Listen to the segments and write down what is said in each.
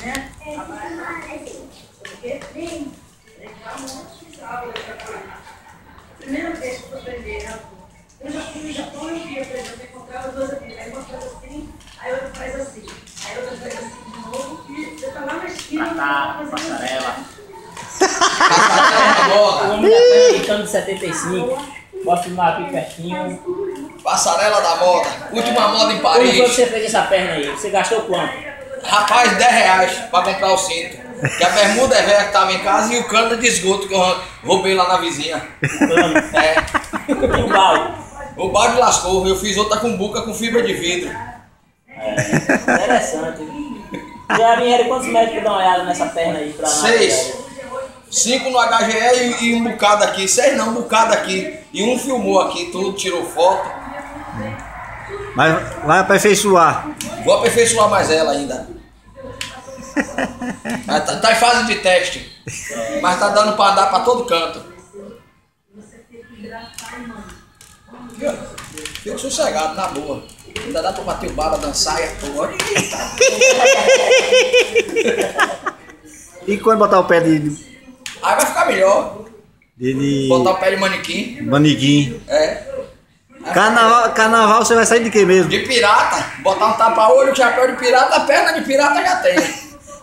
né? Primeira vez que eu aprendi, né? Eu já fui no Japão e eu via, por exemplo, eu encontrava duas amigas, aí uma faz assim, aí outra faz assim, aí outra faz assim de novo, e eu tava lá na esquina, eu tava fazendo passarela. Passarela da moda. O homem da perna de 75. Posso filmar aqui pertinho. Passarela da moda. Última moda em Paris. Quando você fez essa perna aí? Você gastou quanto? Rapaz, R$10 pra comprar o cinto. Que a bermuda é velha que tava em casa e o cano de esgoto que eu roubei lá na vizinha. E o balde? O balde lascou, eu fiz outra cumbuca com fibra de vidro. Interessante. Já vieram quantos médicos dar uma olhada nessa perna aí? Pra 6. 5 no HGE e um bocado aqui. 6 não, um bocado aqui. E um filmou aqui, tudo, tirou foto. Mas vai aperfeiçoar. Vou aperfeiçoar mais ela ainda. Mas tá em fase de teste. Mas tá dando pra andar pra todo canto. Fico sossegado, na boa. Ainda dá pra bater o bala, dançar e a toa. E quando botar o pé de Aí vai ficar melhor. Botar o pé de manequim. manequim? É. Carnaval você vai sair de quê mesmo? De pirata. Botar um tapa-olho, chapéu de pirata, a perna de pirata já tem.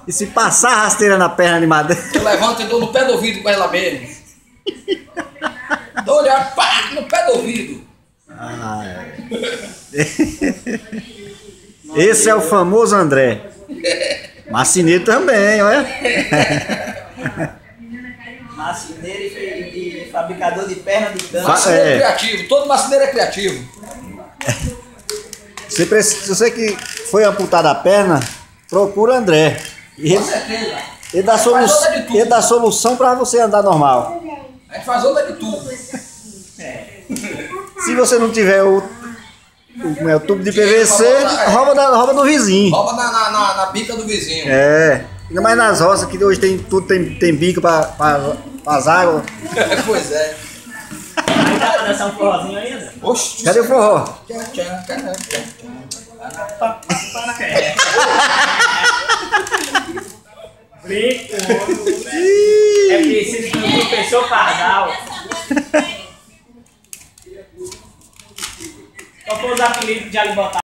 E se passar rasteira na perna de madeira? Eu levanto e dou no pé do ouvido com ela mesmo. Dou olhar, pá, no pé do ouvido. Ah, é. Esse é o famoso André. Marceneiro também, olha. Marceneiro e fabricador de perna de cana. Marceneiro é criativo, todo marceneiro é criativo. Você que foi amputado a perna, procura André. Com certeza. Ele dá solução para você andar normal. A gente faz outra de tudo. Se você não tiver o tubo de PVC, rouba do vizinho. Rouba na bica do vizinho. É. Ainda mais nas roças, que hoje tem bico para as águas. Pois é. Dá pra dançar um forrozinho ainda? Oxi. Cadê o forró? É preciso que o professor Pardal. Qual foi os apelidos de ali botar?